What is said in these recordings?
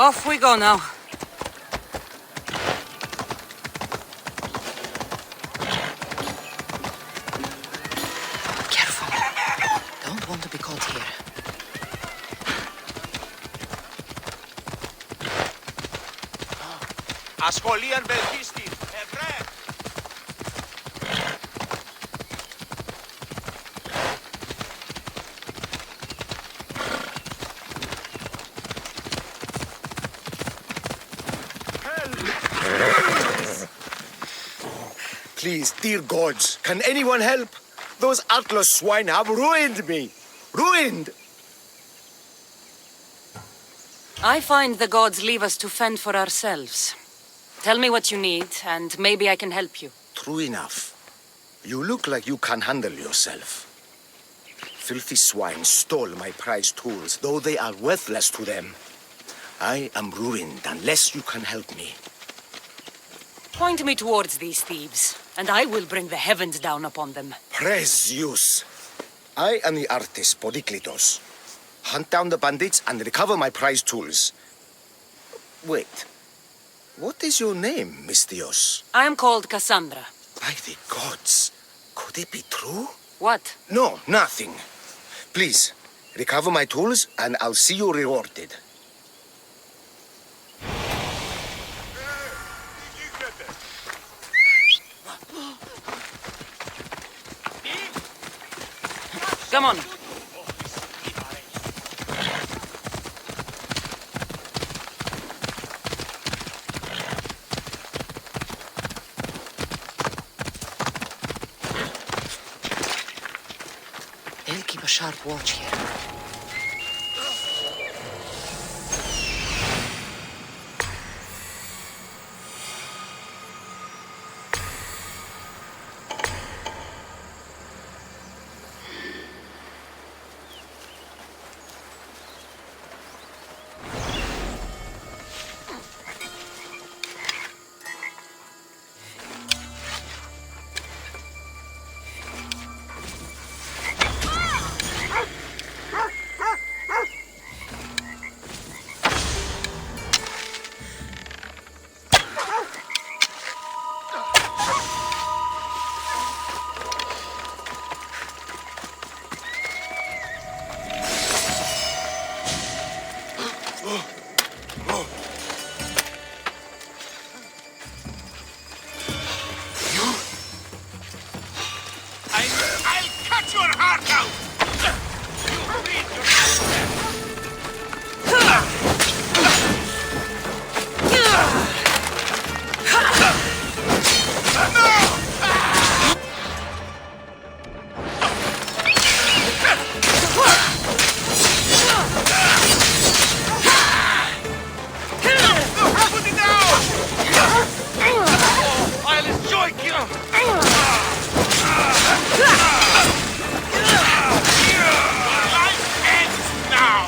Off we go now. Careful. Don't want to be caught here. Ασχολίαν βελτίστη. Ευρέ. Please, dear gods, can anyone help? Those Atlas swine have ruined me. Ruined! I find the gods leave us to fend for ourselves. Tell me what you need, and maybe I can help you. True enough. You look like you can handle yourself. Filthy swine stole my prized tools, though they are worthless to them. I am ruined unless you can help me. Point me towards these thieves, and I will bring the heavens down upon them. Praise Zeus. I am the artist Podiklitos. Hunt down the bandits and recover my prized tools. Wait. What is your name, Mystios? I am called Cassandra. By the gods. Could it be true? What? No, nothing. Please, recover my tools and I'll see you rewarded. Come on. They'll keep a sharp watch here. I'll cut your heart out! You read Put it down! I'll enjoy you! Life ends now!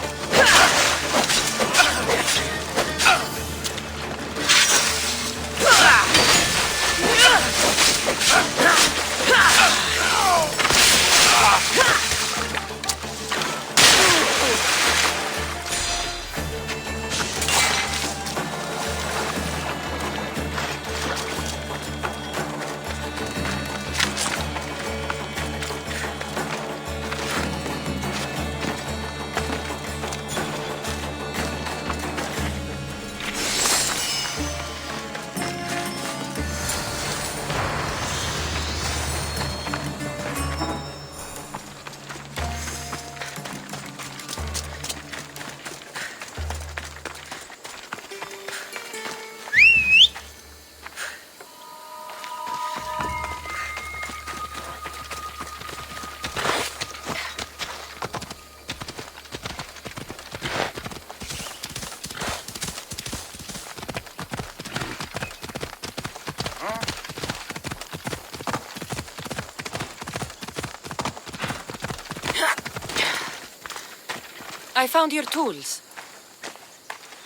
I found your tools.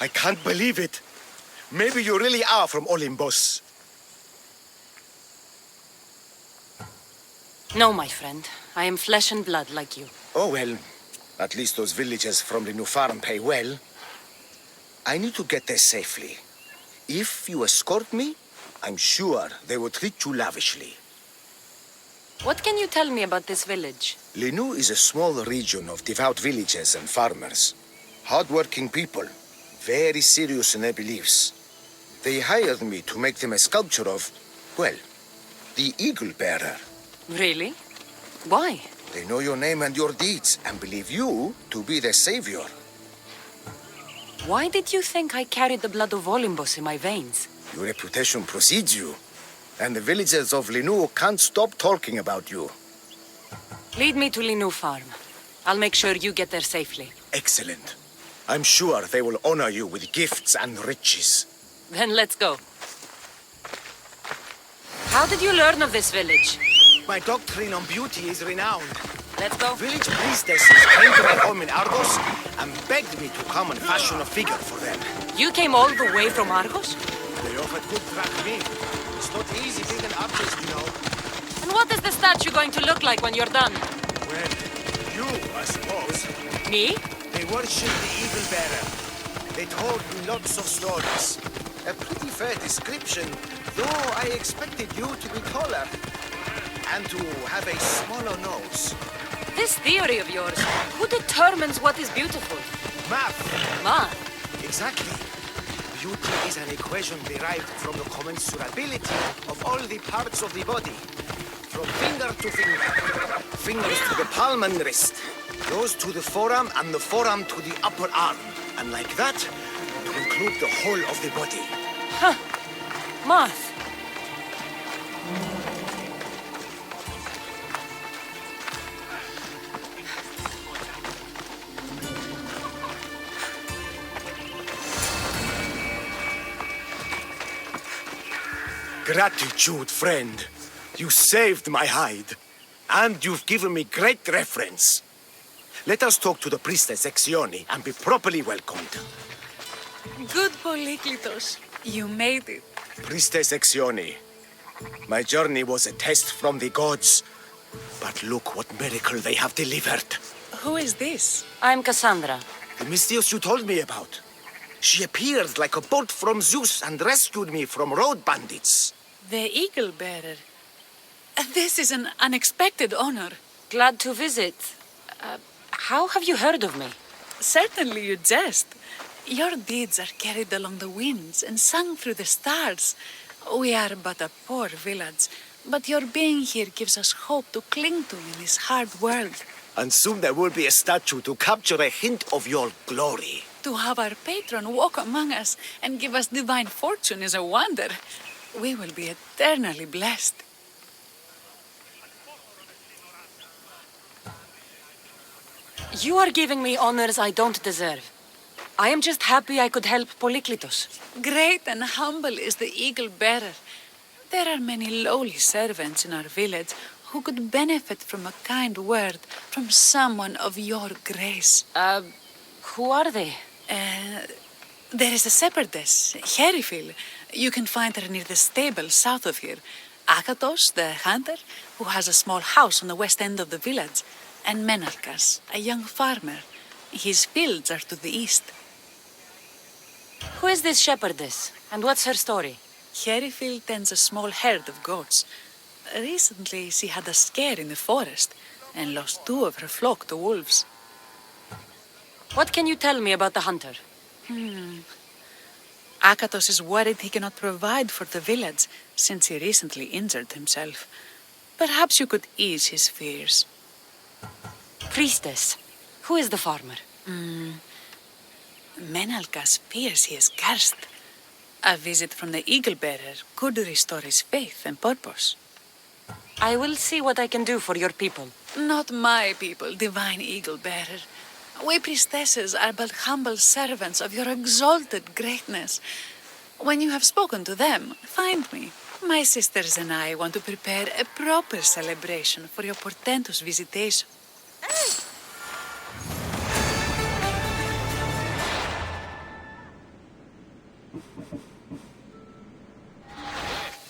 I can't believe it. Maybe you really are from Olympus. No, my friend. I am flesh and blood like you. Oh, well, at least those villagers from the new farm pay well. I need to get there safely. If you escort me, I'm sure they will treat you lavishly. What can you tell me about this village? Linu is a small region of devout villagers and farmers. Hard-working people, very serious in their beliefs. They hired me to make them a sculpture of, well, the Eagle Bearer. Really? Why? They know your name and your deeds and believe you to be their savior. Why did you think I carried the blood of Olympus in my veins? Your reputation precedes you, and the villagers of Linu can't stop talking about you. Lead me to Linu Farm. I'll make sure you get there safely. Excellent. I'm sure they will honor you with gifts and riches. Then let's go. How did you learn of this village? My doctrine on beauty is renowned. Let's go. Village priestesses came to my home in Argos and begged me to come and fashion a figure for them. You came all the way from Argos? They offered good track me. It's not easy being an artist, you know. And what is the statue going to look like when you're done? Well, you, I suppose. Me? They worship the Eagle Bearer. They told me lots of stories. A pretty fair description, though I expected you to be taller. And to have a smaller nose. This theory of yours, who determines what is beautiful? Math. Math. Exactly. Beauty is an equation derived from the commensurability of all the parts of the body. From finger to finger. Fingers to the palm and wrist. Those to the forearm and the forearm to the upper arm. And like that, to include the whole of the body. Huh. Math. Gratitude, friend. You saved my hide. And you've given me great reference. Let us talk to the priestess Exione and be properly welcomed. Good Polyklitos. You made it. Priestess Exione, my journey was a test from the gods. But look what miracle they have delivered. Who is this? I'm Cassandra. The Mystios you told me about. She appeared like a bolt from Zeus and rescued me from road bandits. The Eagle Bearer. This is an unexpected honor. Glad to visit. How have you heard of me? Certainly you jest. Your deeds are carried along the winds and sung through the stars. We are but a poor village, but your being here gives us hope to cling to in this hard world. And soon there will be a statue to capture a hint of your glory. To have our patron walk among us and give us divine fortune is a wonder. We will be eternally blessed. You are giving me honors I don't deserve. I am just happy I could help Polyklitos. Great and humble is the Eagle Bearer. There are many lowly servants in our village who could benefit from a kind word from someone of your grace. Who are they? There is a shepherdess, Herifil. You can find her near the stable south of here. Akatos, the hunter, who has a small house on the west end of the village. And Menalkas, a young farmer. His fields are to the east. Who is this shepherdess? And what's her story? Herifil tends a small herd of goats. Recently, she had a scare in the forest and lost 2 of her flock to wolves. What can you tell me about the hunter? Akatos is worried he cannot provide for the village since he recently injured himself. Perhaps you could ease his fears. Priestess. Who is the farmer? Menalkas fears he is cursed. A visit from the Eagle Bearer could restore his faith and purpose. I will see what I can do for your people. Not my people, divine Eagle Bearer. We priestesses are but humble servants of your exalted greatness. When you have spoken to them, find me. My sisters and I want to prepare a proper celebration for your portentous visitation.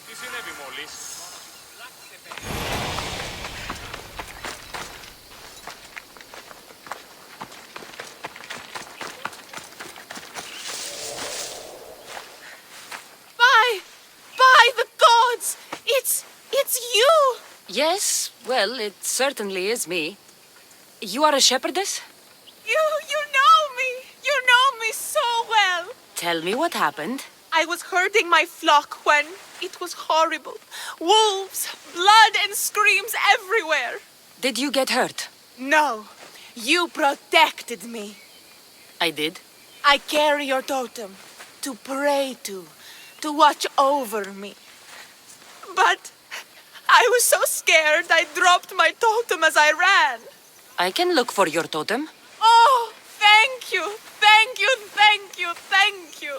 Τι συνέβη μόλις? Well, it certainly is me. You are a shepherdess? You know me! You know me so well! Tell me what happened. I was herding my flock when it was horrible. Wolves, blood and screams everywhere. Did you get hurt? No, you protected me. I did. I carry your totem to pray to watch over me. But I was so scared I dropped my totem as I ran. I can look for your totem. Oh, thank you, thank you, thank you, thank you.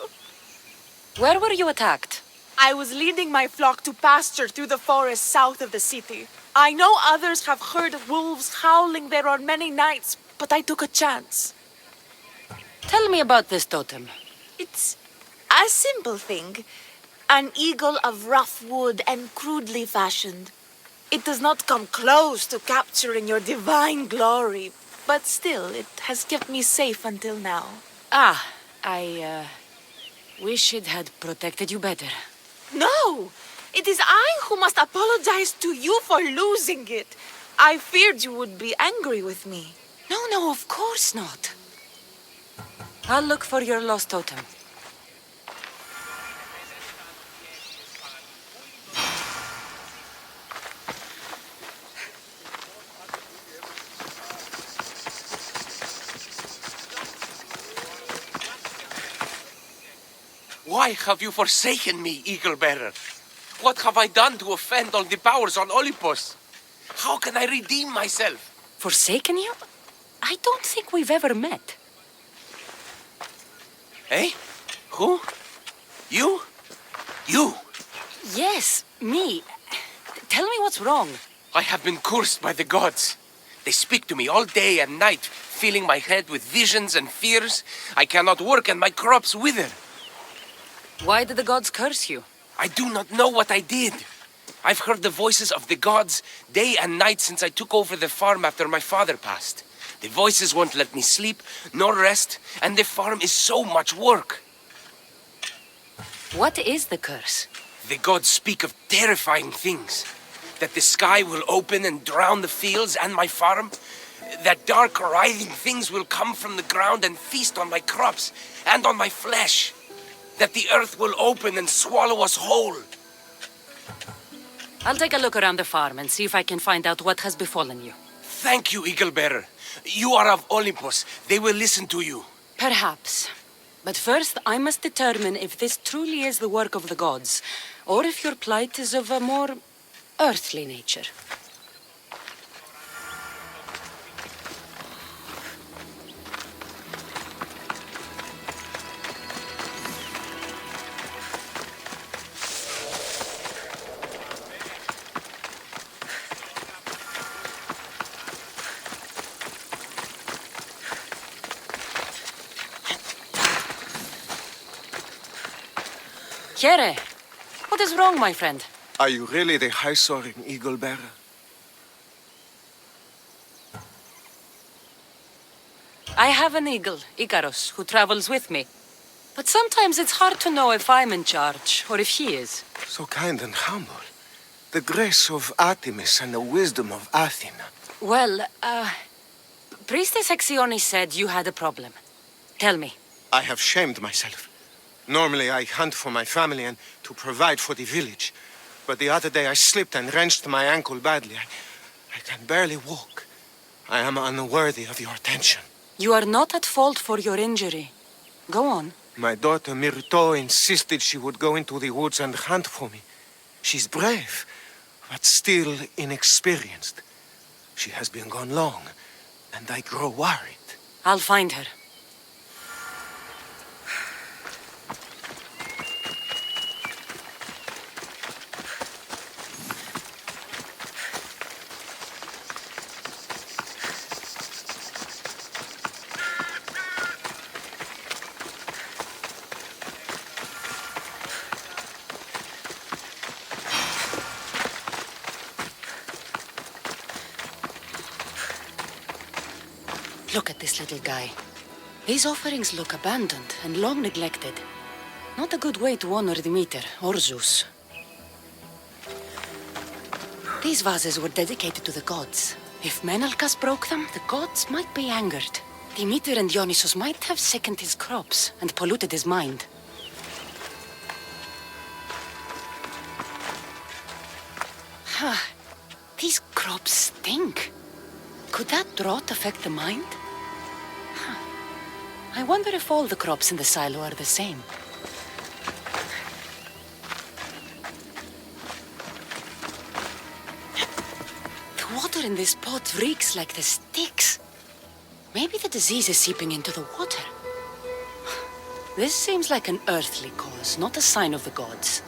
Where were you attacked? I was leading my flock to pasture through the forest south of the city. I know others have heard wolves howling there on many nights, but I took a chance. Tell me about this totem. It's a simple thing. An eagle of rough wood and crudely fashioned. It does not come close to capturing your divine glory, but still, it has kept me safe until now. Ah, I wish it had protected you better. No! It is I who must apologize to you for losing it. I feared you would be angry with me. No, of course not. I'll look for your lost totem. Why have you forsaken me, Eagle-Bearer? What have I done to offend all the powers on Olympus? How can I redeem myself? Forsaken you? I don't think we've ever met. Eh? Who? You? You! Yes, me. Tell me what's wrong. I have been cursed by the gods. They speak to me all day and night, filling my head with visions and fears. I cannot work and my crops wither. Why did the gods curse you? I do not know what I did. I've heard the voices of the gods day and night since I took over the farm after my father passed. The voices won't let me sleep, nor rest, and the farm is so much work. What is the curse? The gods speak of terrifying things. That the sky will open and drown the fields and my farm. That dark, writhing things will come from the ground and feast on my crops and on my flesh. That the earth will open and swallow us whole. I'll take a look around the farm and see if I can find out what has befallen you. Thank you, Eagle-Bearer. You are of Olympus. They will listen to you. Perhaps. But first, I must determine if this truly is the work of the gods, or if your plight is of a more earthly nature. Here, what is wrong, my friend? Are you really the high-soaring eagle-bearer? I have an eagle, Icarus, who travels with me. But sometimes it's hard to know if I'm in charge, or if he is. So kind and humble. The grace of Artemis and the wisdom of Athena. Well, Priestess Hexione said you had a problem. Tell me. I have shamed myself. Normally I hunt for my family and to provide for the village. But the other day I slipped and wrenched my ankle badly. I can barely walk. I am unworthy of your attention. You are not at fault for your injury. Go on. My daughter Myrto insisted she would go into the woods and hunt for me. She's brave, but still inexperienced. She has been gone long, and I grow worried. I'll find her. Look at this little guy. These offerings look abandoned and long neglected. Not a good way to honor Demeter or Zeus. These vases were dedicated to the gods. If Menalcas broke them, the gods might be angered. Demeter and Dionysus might have sickened his crops and polluted his mind. These crops stink. Could that drought affect the mind? I wonder if all the crops in the silo are the same. The water in this pot reeks like the sticks. Maybe the disease is seeping into the water. This seems like an earthly cause, not a sign of the gods.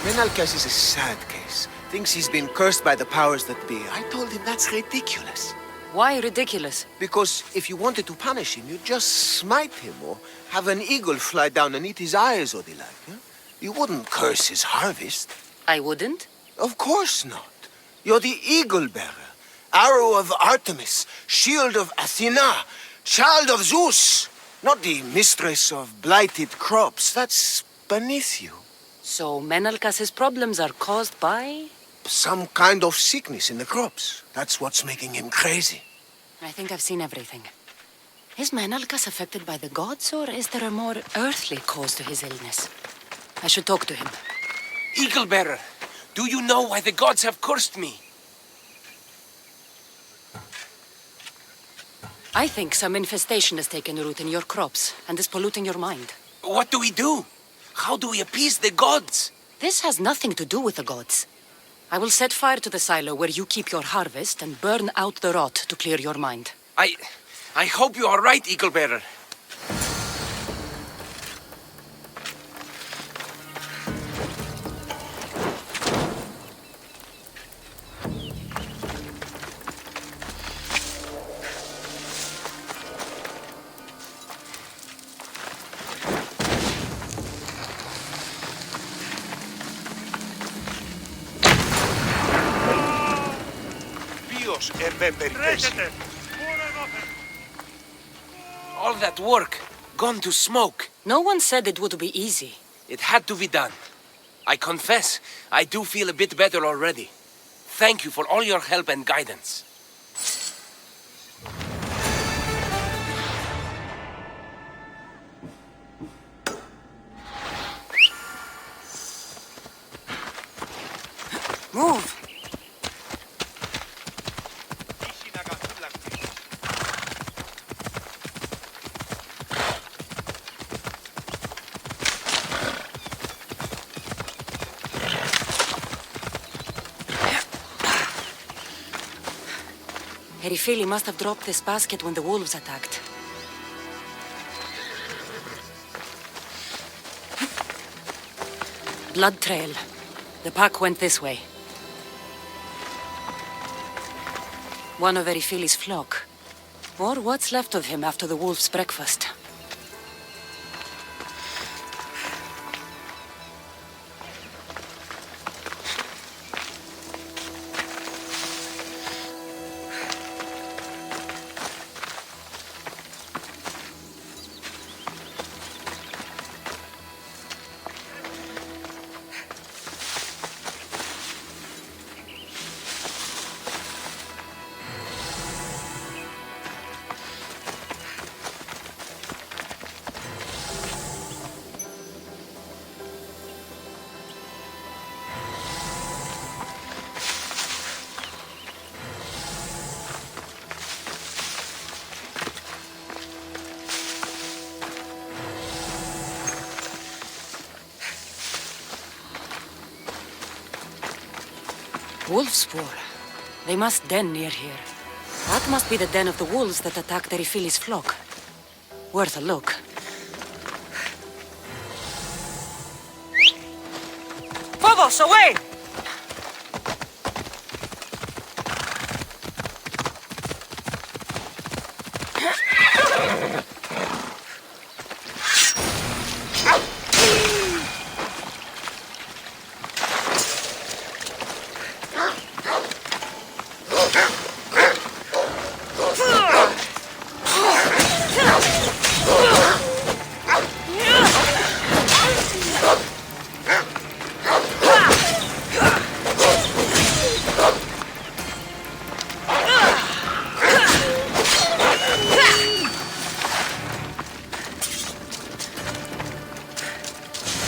Menalcas is a sad case. Thinks he's been cursed by the powers that be. I told him that's ridiculous. Why ridiculous? Because if you wanted to punish him, you'd just smite him or have an eagle fly down and eat his eyes or the like. Huh? You wouldn't curse his harvest. I wouldn't? Of course not. You're the eagle bearer. Arrow of Artemis, shield of Athena, child of Zeus. Not the mistress of blighted crops. That's beneath you. So Menalcas's problems are caused by? Some kind of sickness in the crops. That's what's making him crazy. I think I've seen everything. Is Menalcas affected by the gods, or is there a more earthly cause to his illness? I should talk to him. Eagle Bearer, do you know why the gods have cursed me? I think some infestation has taken root in your crops and is polluting your mind. What do we do? How do we appease the gods? This has nothing to do with the gods. I will set fire to the silo where you keep your harvest and burn out the rot to clear your mind. I hope you are right, Eagle Bearer. All that work gone to smoke. No one said it would be easy. It had to be done. I confess, I do feel a bit better already. Thank you for all your help and guidance. Move! Erifili must have dropped this basket when the wolves attacked. Blood trail. The pack went this way. One of Erifili's flock. Or what's left of him after the wolf's breakfast. Wolf spoor. They must den near here. That must be the den of the wolves that attacked Erifili's flock. Worth a look. Phobos, away!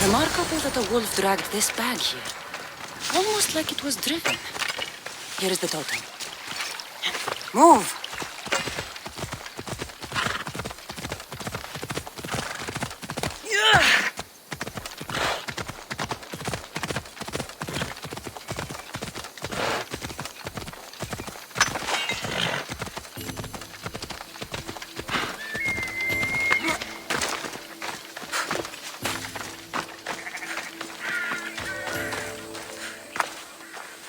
Remarkable that a wolf dragged this bag here. Almost like it was driven. Here is the totem. Move!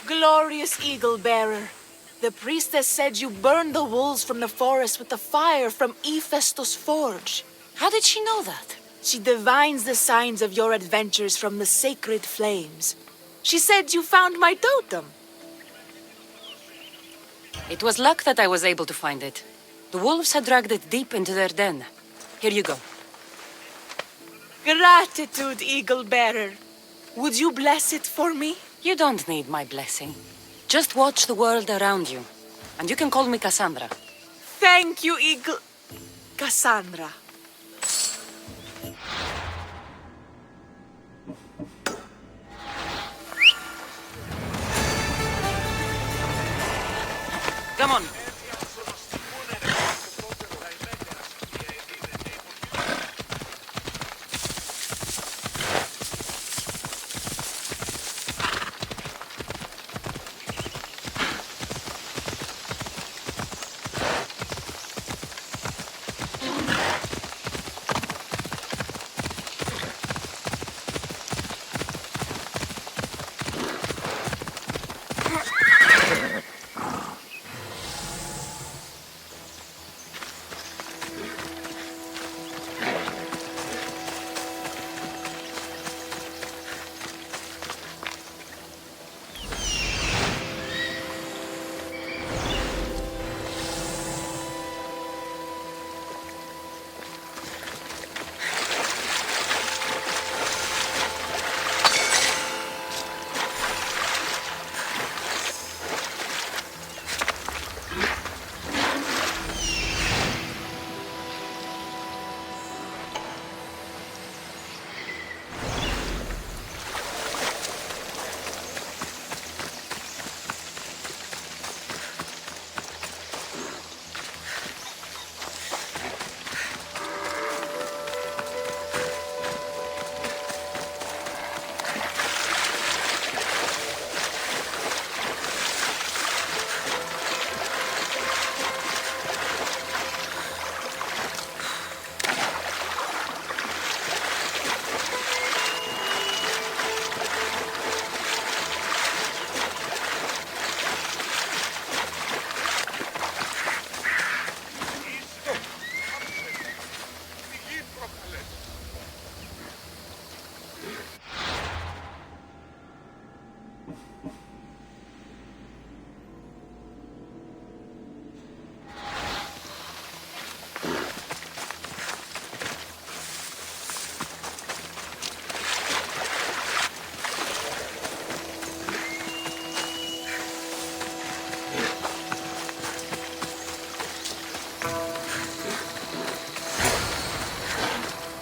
Glorious Eagle Bearer. The priestess said you burned the wolves from the forest with the fire from Hephaestus' forge. How did she know that? She divines the signs of your adventures from the sacred flames. She said you found my totem. It was luck that I was able to find it. The wolves had dragged it deep into their den. Here you go. Gratitude, Eagle Bearer. Would you bless it for me? You don't need my blessing. Just watch the world around you. And you can call me Cassandra. Thank you, Eagle... Cassandra. Come on.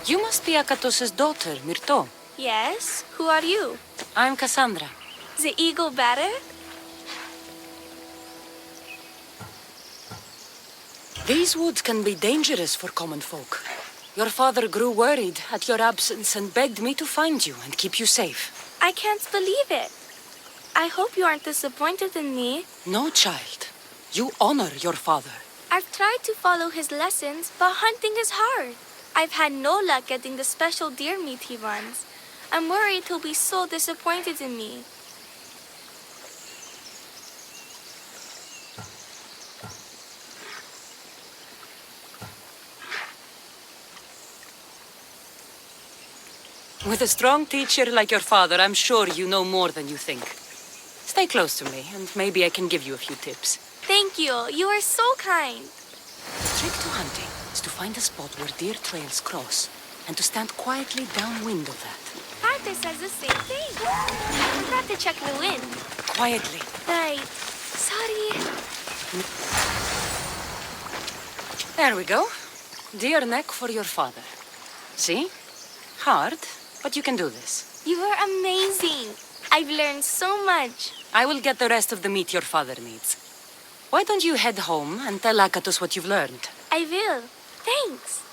You must be Akatos' daughter, Myrto. Yes? Who are you? I'm Cassandra. The Eagle Bearer? These woods can be dangerous for common folk. Your father grew worried at your absence and begged me to find you and keep you safe. I can't believe it. I hope you aren't disappointed in me. No, child. You honor your father. I've tried to follow his lessons, but hunting is hard. I've had no luck getting the special deer meat he runs. I'm worried he'll be so disappointed in me. With a strong teacher like your father, I'm sure you know more than you think. Stay close to me, and maybe I can give you a few tips. Thank you. You are so kind. The trick to hunting is to find a spot where deer trails cross, and to stand quietly downwind of that. Arthur says the same thing. I forgot to check the wind. Quietly. Right. Sorry. There we go. Deer neck for your father. See? Hard, but you can do this. You are amazing. I've learned so much. I will get the rest of the meat your father needs. Why don't you head home and tell Akatos what you've learned? I will. Thanks.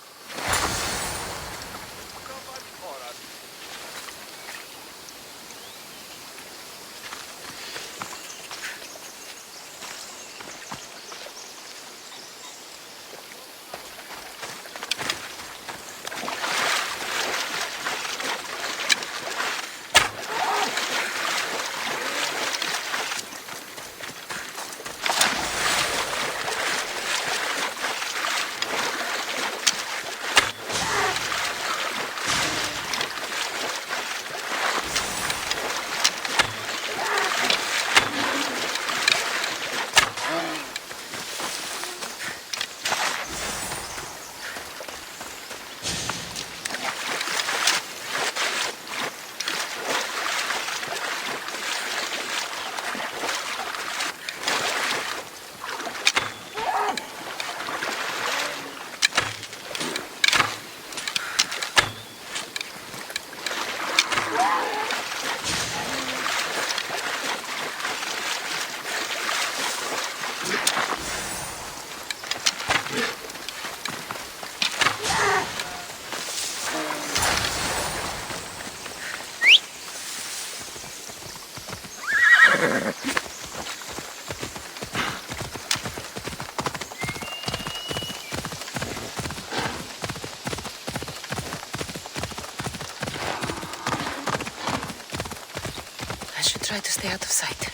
Try to stay out of sight.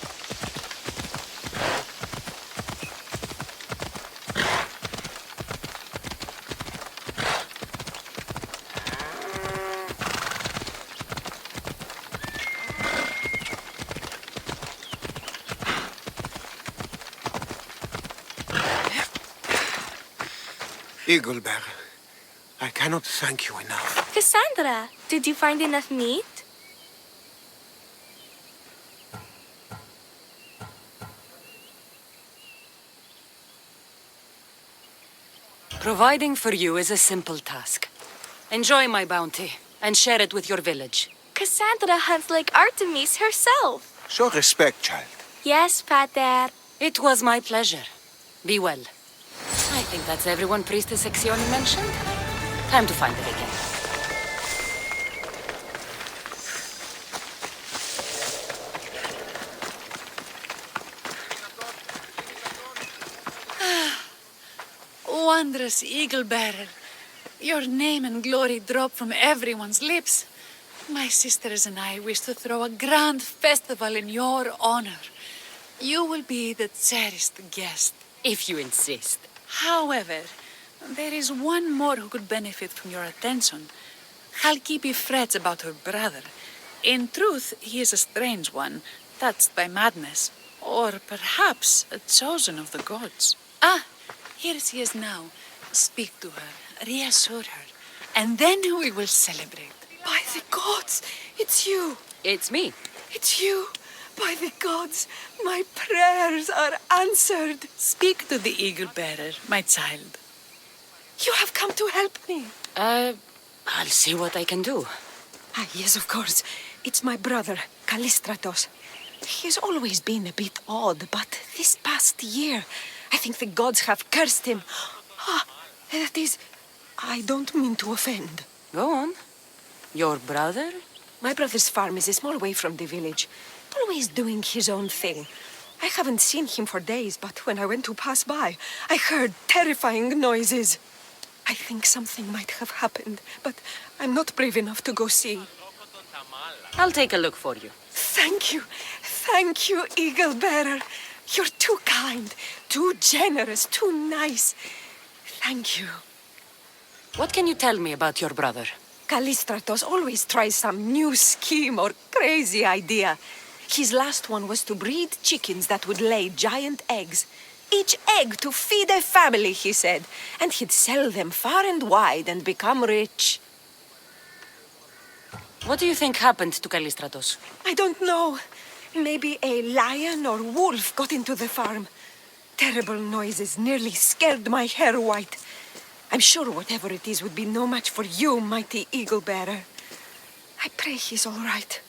Eagle Bearer, I cannot thank you enough. Cassandra, did you find enough meat? Providing for you is a simple task. Enjoy my bounty and share it with your village. Cassandra hunts like Artemis herself. Show respect, child. Yes, Pater. It was my pleasure. Be well. I think that's everyone Priestess Sexioni mentioned. Time to find it again. Wondrous Eagle Bearer, your name and glory drop from everyone's lips. My sisters and I wish to throw a grand festival in your honor. You will be the cherished guest. If you insist. However, there is one more who could benefit from your attention. Halkipi frets about her brother. In truth, he is a strange one, touched by madness, or perhaps a chosen of the gods. Ah, here she is now. Speak to her, reassure her, and then we will celebrate. By the gods, it's you. It's me. It's you. By the gods, my prayers are answered. Speak to the Eagle Bearer, my child. You have come to help me. I'll see what I can do. Ah, yes, of course. It's my brother, Callistratos. He's always been a bit odd, but this past year, I think the gods have cursed him. Ah, that is, I don't mean to offend. Go on. Your brother? My brother's farm is a small way from the village. Always doing his own thing. I haven't seen him for days, but when I went to pass by, I heard terrifying noises. I think something might have happened, but I'm not brave enough to go see. I'll take a look for you. Thank you. Thank you, Eagle Bearer. You're too kind, too generous, too nice. Thank you. What can you tell me about your brother? Callistratos always tries some new scheme or crazy idea. His last one was to breed chickens that would lay giant eggs. Each egg to feed a family, he said. And he'd sell them far and wide and become rich. What do you think happened to Callistratos? I don't know. Maybe a lion or wolf got into the farm. Terrible noises nearly scared my hair white. I'm sure whatever it is would be no match for you, mighty Eagle Bearer. I pray he's all right.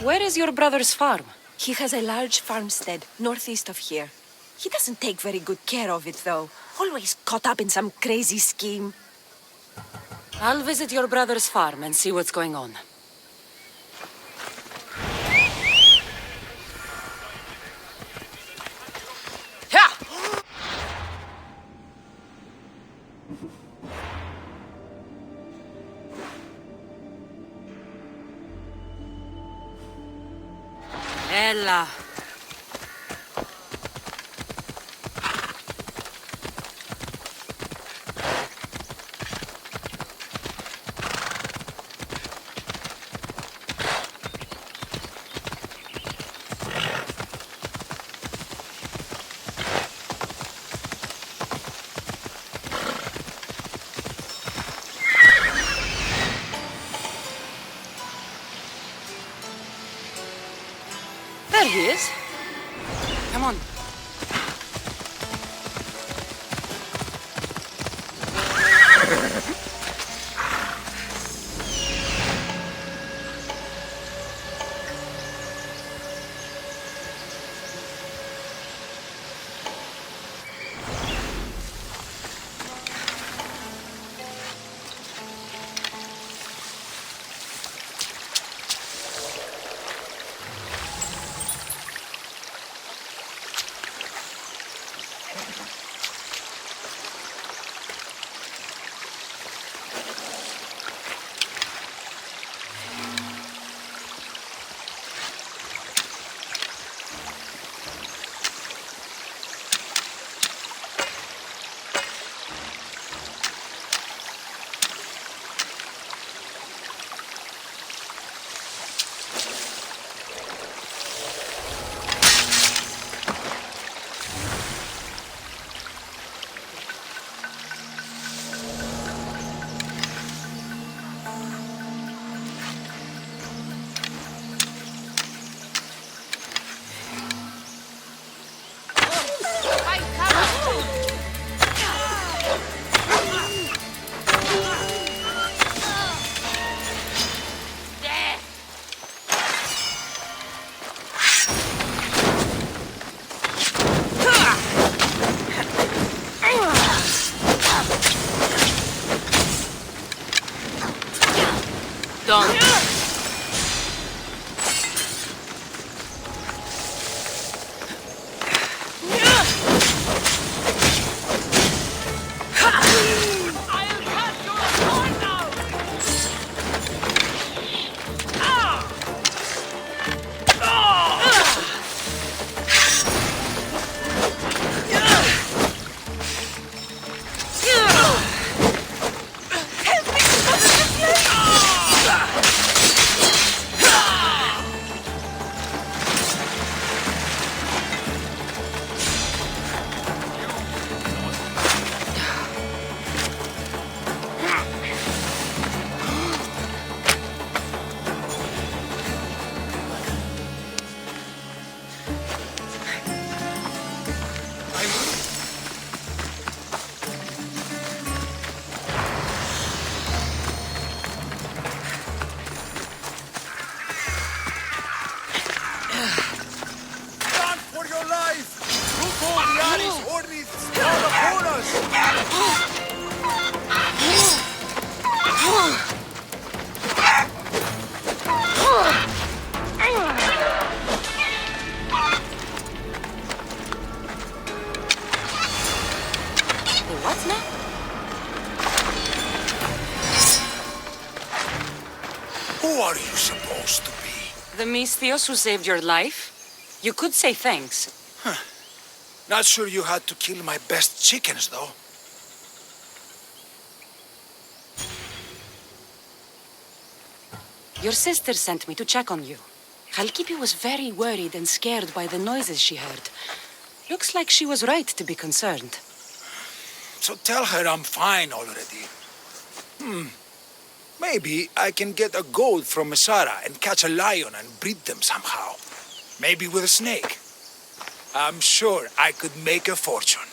Where is your brother's farm? He has a large farmstead northeast of here. He doesn't take very good care of it, though. Always caught up in some crazy scheme. I'll visit your brother's farm and see what's going on. Ella. There he is. Come on. Don't. Who are you supposed to be? The Misthios who saved your life? You could say thanks. Not sure you had to kill my best chickens, though. Your sister sent me to check on you. Khalkipi was very worried and scared by the noises she heard. Looks like she was right to be concerned. So tell her I'm fine already. Maybe I can get a goat from Masara and catch a lion and breed them somehow. Maybe with a snake. I'm sure I could make a fortune.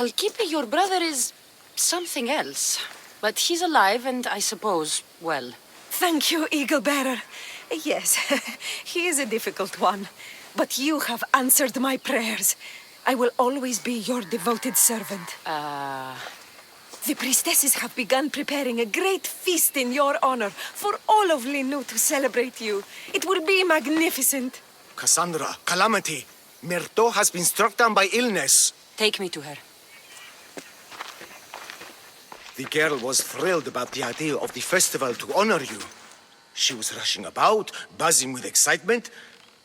Halkipe, your brother is something else. But he's alive and I suppose, well. Thank you, Eagle Bearer. Yes, he is a difficult one. But you have answered my prayers. I will always be your devoted servant. The priestesses have begun preparing a great feast in your honor for all of Linu to celebrate you. It will be magnificent. Cassandra, Calamity, Myrto has been struck down by illness. Take me to her. The girl was thrilled about the idea of the festival to honor you. She was rushing about, buzzing with excitement,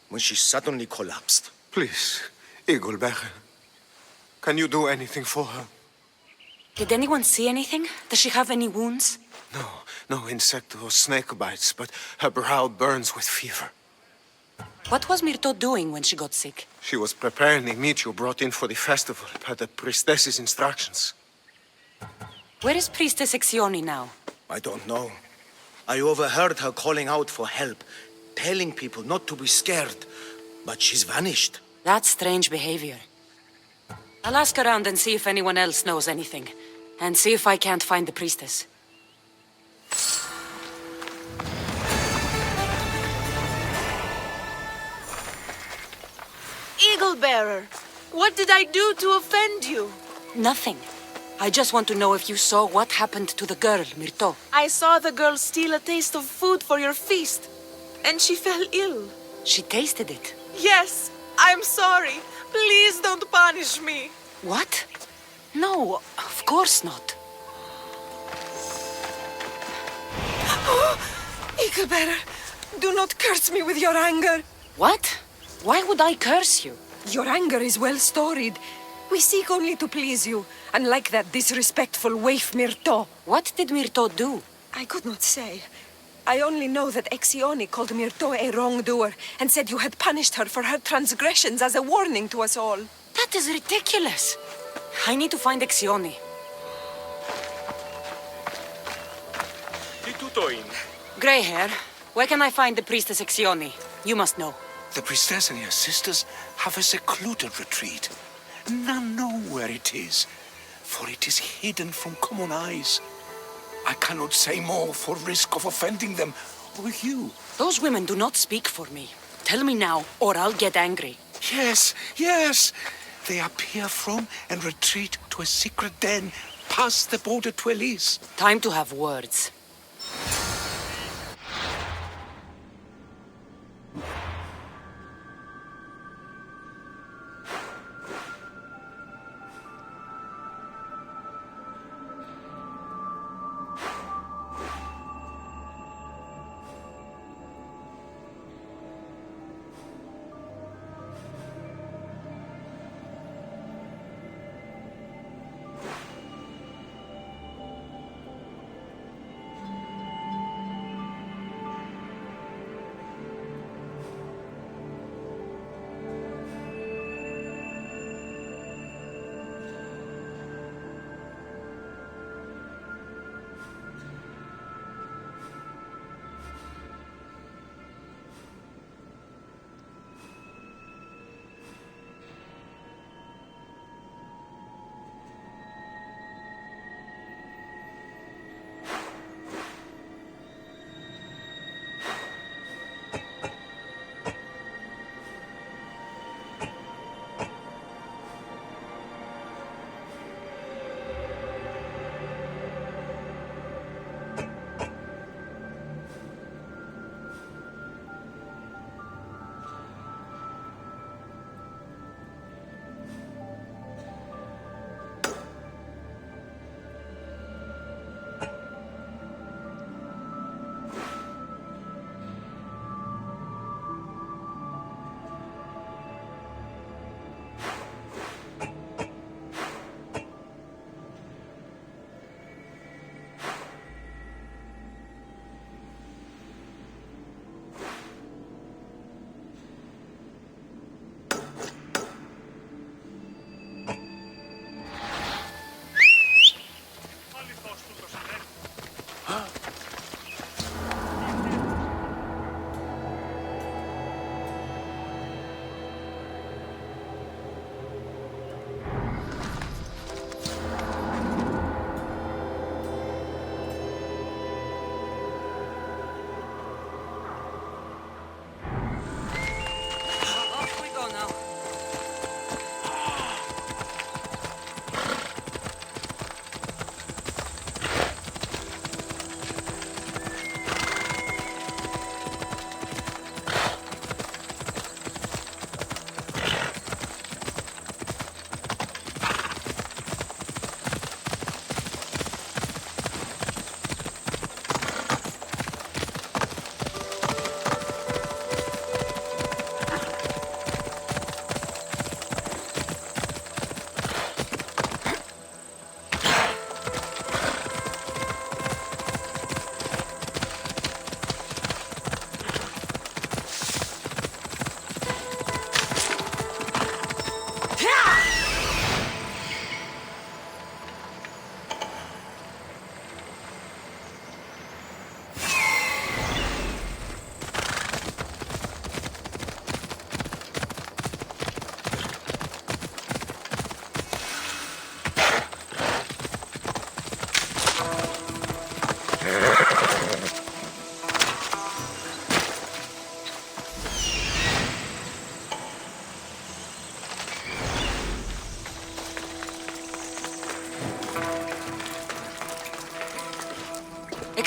when she suddenly collapsed. Please, Eagle Bearer, can you do anything for her? Did anyone see anything? Does she have any wounds? No insect or snake bites, but her brow burns with fever. What was Myrto doing when she got sick? She was preparing the meat you brought in for the festival, per the priestess's instructions. Where is Priestess Exioni now? I don't know. I overheard her calling out for help, telling people not to be scared, but she's vanished. That's strange behavior. I'll ask around and see if anyone else knows anything, and see if I can't find the priestess. Eagle Bearer, what did I do to offend you? Nothing. I just want to know if you saw what happened to the girl, Myrto. I saw the girl steal a taste of food for your feast, and she fell ill. She tasted it. Yes, I'm sorry. Please don't punish me. What? No, of course not. Eagle Bearer, do not curse me with your anger. What? Why would I curse you? Your anger is well storied. We seek only to please you, unlike that disrespectful waif Myrto. What did Myrto do? I could not say. I only know that Exioni called Myrto a wrongdoer and said you had punished her for her transgressions as a warning to us all. That is ridiculous. I need to find Exioni. Grey hair, where can I find the priestess Exioni? You must know. The priestess and her sisters have a secluded retreat. None know where it is, for it is hidden from common eyes. I cannot say more for risk of offending them or you. Those women do not speak for me. Tell me now, or I'll get angry. Yes. They appear from and retreat to a secret den past the border to Elise. Time to have words.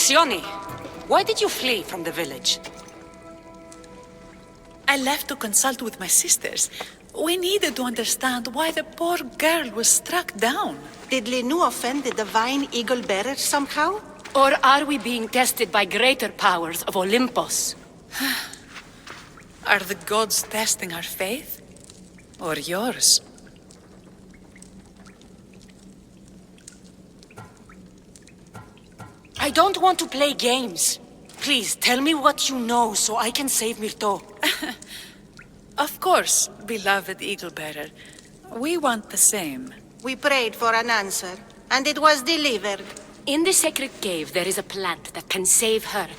Exioni, why did you flee from the village? I left to consult with my sisters. We needed to understand why the poor girl was struck down. Did Lenu offend the divine eagle bearer somehow? Or are we being tested by greater powers of Olympus? Are the gods testing our faith? Or yours? I don't want to play games. Please, tell me what you know so I can save Myrto. Of course, beloved eagle bearer. We want the same. We prayed for an answer, and it was delivered. In the sacred cave, there is a plant that can save her,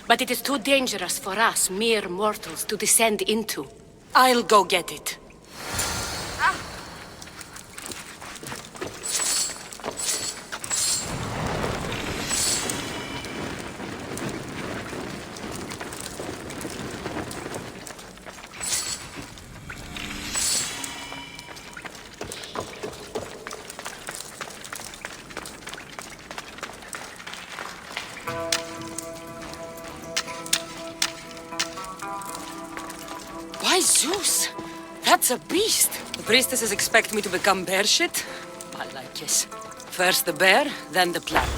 but it is too dangerous for us, mere mortals, to descend into. I'll go get it. Why, Zeus? That's a beast. The priestesses expect me to become bear shit? I like it. First the bear, then the plant.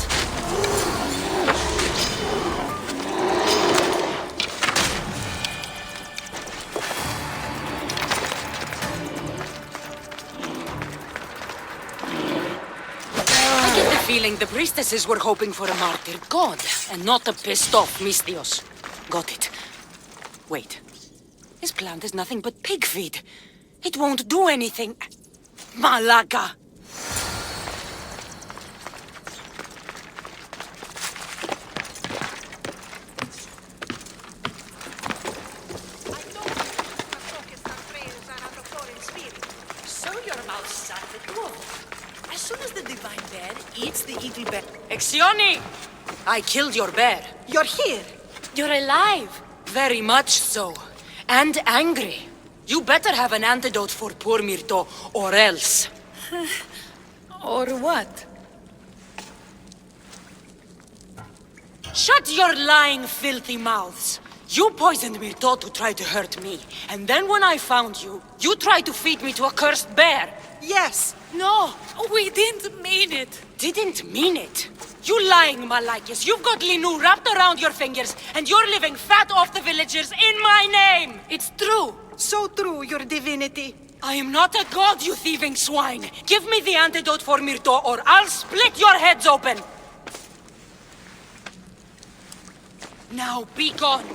I get the feeling the priestesses were hoping for a martyred god, and not a pissed-off Mystios. Got it. Wait. This plant is nothing but pig feed. It won't do anything. Malaga! So your mouth shut the door. As soon as the divine bear eats the eagle bear... Exioni! I killed your bear. You're here. You're alive. Very much so. And angry. You better have an antidote for poor Myrto, or else. Or what? Shut your lying, filthy mouths. You poisoned Myrto to try to hurt me. And then when I found you, you tried to feed me to a cursed bear. Yes. No, We didn't mean it. didn't mean it. You lying Malakis. You've got Linu wrapped around your fingers, and you're living fat off the villagers in my name. It's true. So true, your divinity. I am not a god, you thieving swine. Give me the antidote for Myrto, or I'll split your heads open. Now be gone.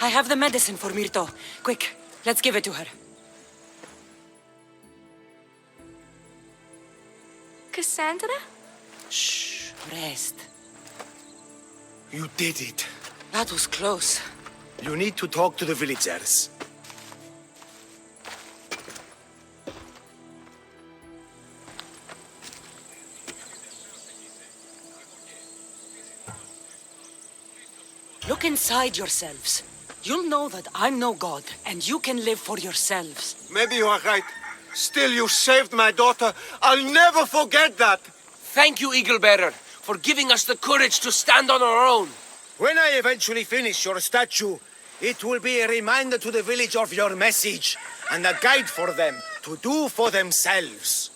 I have the medicine for Myrto. Quick, let's give it to her. Cassandra? Shh, rest. You did it. That was close. You need to talk to the villagers. Look inside yourselves. You'll know that I'm no god, and you can live for yourselves. Maybe you are right. Still, you saved my daughter. I'll never forget that. Thank you, Eagle Bearer, for giving us the courage to stand on our own. When I eventually finish your statue, it will be a reminder to the village of your message, and a guide for them to do for themselves.